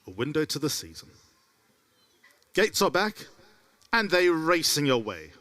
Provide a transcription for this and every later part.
a window to the season. Gates are back, and they're racing away.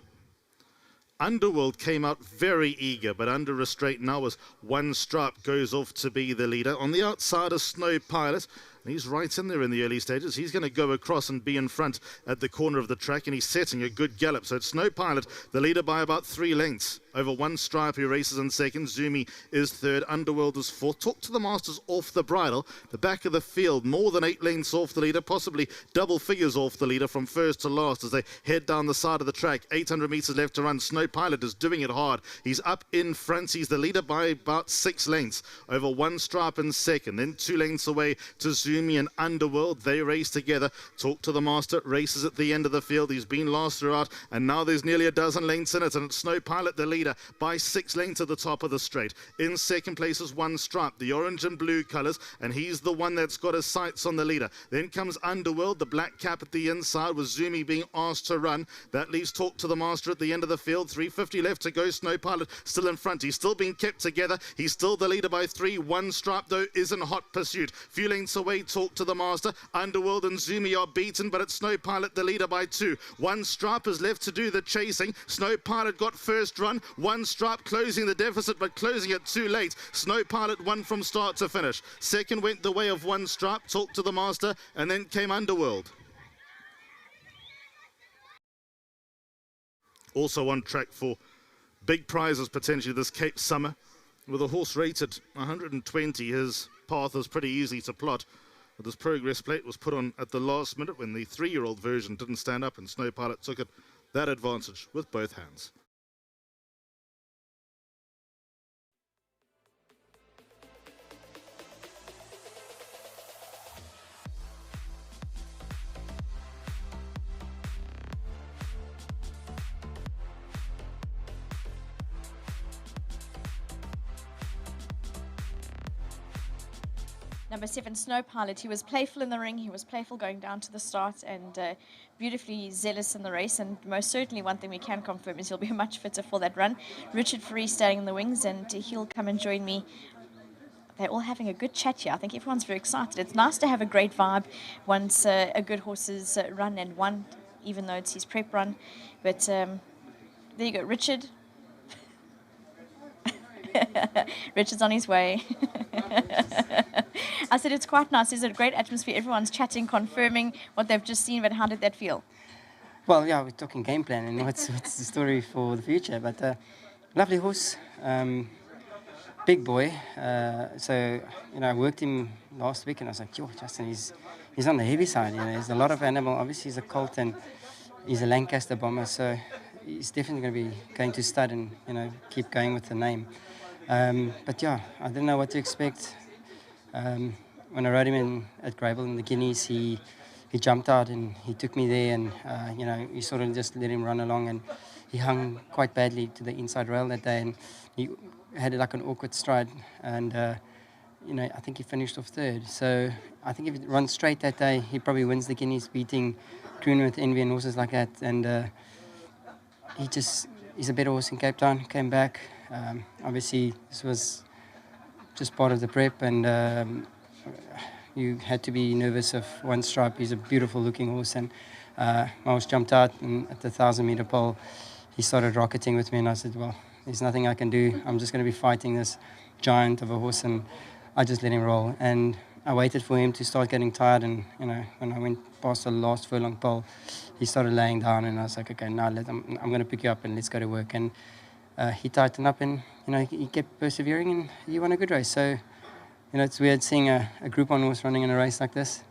Underworld came out very eager, but under restraint now as One Stripe goes off to be the leader. On the outside, a Snow Pilot. He's right in there in the early stages. He's going to go across and be in front at the corner of the track, and he's setting a good gallop. So it's Snow Pilot, the leader by about 3 lengths. Over One Stripe, who races in second. Zumi is third. Underworld is fourth. Talk to the Masters off the bridle. The back of the field, more than 8 lengths off the leader, possibly double figures off the leader from first to last as they head down the side of the track. 800 metres left to run. Snow Pilot is doing it hard. He's up in front. He's the leader by about 6 lengths. Over One Stripe in second. Then 2 lengths away to Zumi and Underworld. They race together. Talk to the Master. Races at the end of the field. He's been last throughout, and now there's nearly a dozen lengths in it, and it's Snow Pilot the leader by 6 lengths at the top of the straight. In second place is One Stripe, the orange and blue colours, and he's the one that's got his sights on the leader. Then comes Underworld, the black cap at the inside, with Zumi being asked to run. That leaves Talk to the Master at the end of the field. 350 left to go. Snow Pilot still in front. He's still being kept together. He's still the leader by 3. One Stripe, though, is in hot pursuit. Few lengths away, Talk to the Master. Underworld and Zumi are beaten, but it's Snow Pilot the leader by 2. One Stripe is left to do the chasing. Snow Pilot got first run. One Stripe closing the deficit, but closing it too late. Snow Pilot won from start to finish. Second went the way of One Stripe, Talk to the Master, and then came Underworld. Also on track for big prizes potentially this Cape Summer. With a horse rated 120, his path is pretty easy to plot. But this progress plate was put on at the last minute when the 3-year-old version didn't stand up, and Snow Pilot took it, that advantage, with both hands. Number 7, Snow Pilot. He was playful in the ring. He was playful going down to the start, and beautifully zealous in the race. And most certainly one thing we can confirm is he'll be much fitter for that run. Richard Free standing in the wings, and he'll come and join me. They're all having a good chat here. I think everyone's very excited. It's nice to have a great vibe once a good horse is run and won, even though it's his prep run. But there you go, Richard. Richard's on his way. I said it's quite nice. There's a great atmosphere. Everyone's chatting, confirming what they've just seen. But how did that feel? Well, yeah, we're talking game plan and what's the story for the future. But lovely horse, big boy. So I worked him last week, and I was like, "Yo, Justin, he's on the heavy side. There's a lot of animal. Obviously, he's a colt and he's a Lancaster bomber, so he's definitely going to be going to stud and keep going with the name." But yeah, I didn't know what to expect. When I rode him in at Grable in the Guineas, he jumped out and he took me there, and you sort of just let him run along, and he hung quite badly to the inside rail that day, and he had like an awkward stride, and I think he finished off third. So I think if he runs straight that day, he probably wins the Guineas, beating Kroon with Envy and horses like that. And he's a better horse in Cape Town. Came back. Obviously, this was just part of the prep, and you had to be nervous of One Stripe. He's a beautiful looking horse, and my horse jumped out, and at the 1,000-meter pole he started rocketing with me, and I said, well, there's nothing I can do. I'm just going to be fighting this giant of a horse, and I just let him roll. And I waited for him to start getting tired, and when I went past the last furlong pole, he started laying down, and I was like, okay, now I'm going to pick you up and let's go to work. And he tightened up, and he kept persevering, and he won a good race. So it's weird seeing a Group 1 horse running in a race like this.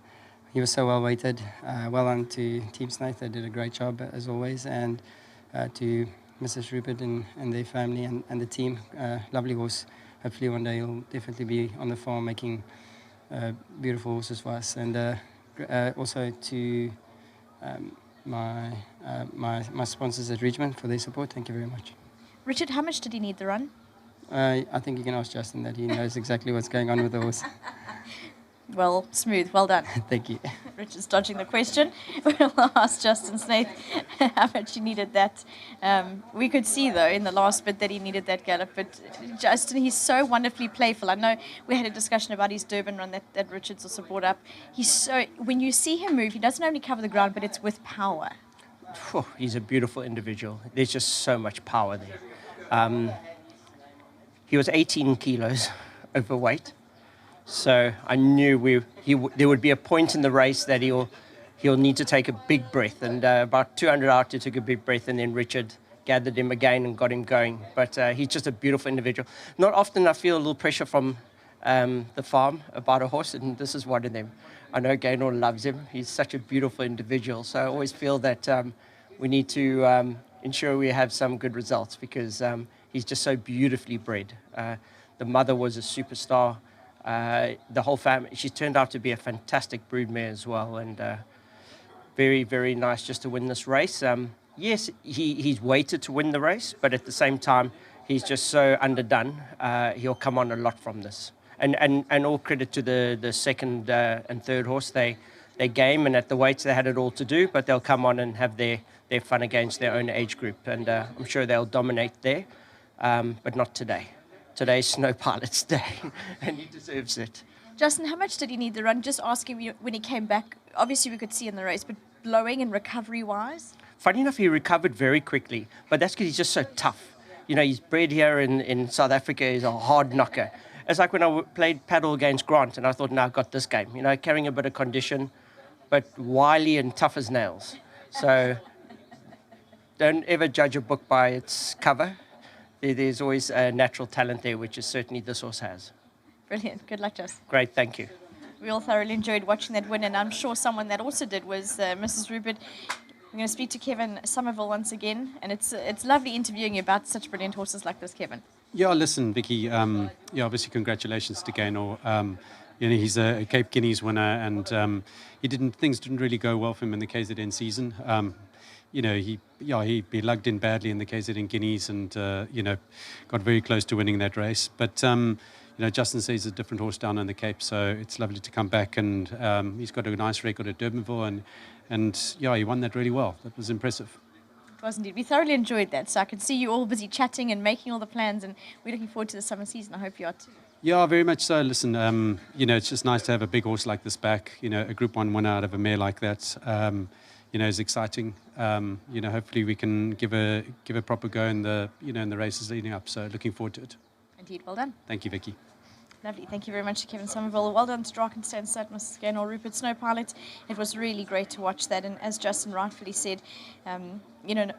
He was so well weighted. Well done to Team Snaith. They did a great job as always, and to Mrs. Rupert and their family and the team. Lovely horse. Hopefully one day he'll definitely be on the farm making beautiful horses for us. And also to my sponsors at Richmond for their support. Thank you very much. Richard, how much did he need the run? I think you can ask Justin that. He knows exactly what's going on with the horse. Well, smooth. Well done. Thank you. Richard's dodging the question. We'll ask Justin Snaith how much he needed that. We could see, though, in the last bit that he needed that gallop. But Justin, he's so wonderfully playful. I know we had a discussion about his Durban run that Richard's also brought up. When you see him move, he doesn't only cover the ground, but it's with power. He's a beautiful individual. There's just so much power there. He was 18 kilos overweight. So I knew there would be a point in the race that he'll need to take a big breath. And about 200 out, he took a big breath, and then Richard gathered him again and got him going. But he's just a beautiful individual. Not often I feel a little pressure from the farm about a horse, and this is one of them. I know Gaynor loves him. He's such a beautiful individual. So I always feel that we need to ensure we have some good results because he's just so beautifully bred. The mother was a superstar. The whole family, she's turned out to be a fantastic broodmare as well, and very, very nice just to win this race. Yes, he's waited to win the race, but at the same time, he's just so underdone. He'll come on a lot from this. And all credit to the second and third horse. They game, and at the weights they had it all to do, but they'll come on and have their fun against their own age group, and I'm sure they'll dominate there, but not today. Today's Snow Pilot's day, and he deserves it. Justin, how much did he need the run? Just asking you when he came back. Obviously, we could see in the race, but blowing and recovery-wise? Funny enough, he recovered very quickly, but that's because he's just so tough. You know, he's bred here in South Africa. He's a hard knocker. It's like when I played paddle against Grant, and I thought, now I've got this game. You know, carrying a bit of condition, but wily and tough as nails. So don't ever judge a book by its cover. There's always a natural talent there, which is certainly this horse has. Brilliant. Good luck, Justin. Great, thank you. We all thoroughly enjoyed watching that win, and I'm sure someone that also did was Mrs. Rupert. I'm going to speak to Kevin Somerville once again, and it's lovely interviewing you about such brilliant horses like this, Kevin. Yeah, listen, Vicky, obviously congratulations to Gaynor. He's a Cape Guineas winner, and things didn't really go well for him in the KZN season. He lugged in badly in the KZN Guineas and, got very close to winning that race. But, Justin says he's a different horse down in the Cape, so it's lovely to come back. And he's got a nice record at Durbanville, and he won that really well. That was impressive. It was indeed. We thoroughly enjoyed that. So I could see you all busy chatting and making all the plans, and we're looking forward to the summer season. I hope you are too. Yeah, very much so. Listen, it's just nice to have a big horse like this back. A Group 1 winner out of a mare like that. Is exciting. Hopefully we can give a proper go in the races leading up. So looking forward to it. Indeed, well done. Thank you, Vicky. Lovely. Thank you very much to Kevin Somerville. Well done to Drakensberg, Mrs. Gaynor, Rupert, Snow Pilot. It was really great to watch that. And as Justin rightfully said,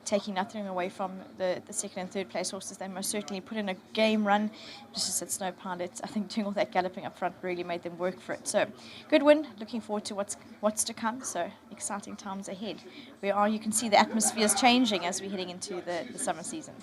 taking nothing away from the second and third place horses, they most certainly put in a game run. Just as at Snow Pilot, I think doing all that galloping up front really made them work for it. So good win. Looking forward to what's to come. So exciting times ahead. You can see the atmosphere is changing as we're heading into the summer season.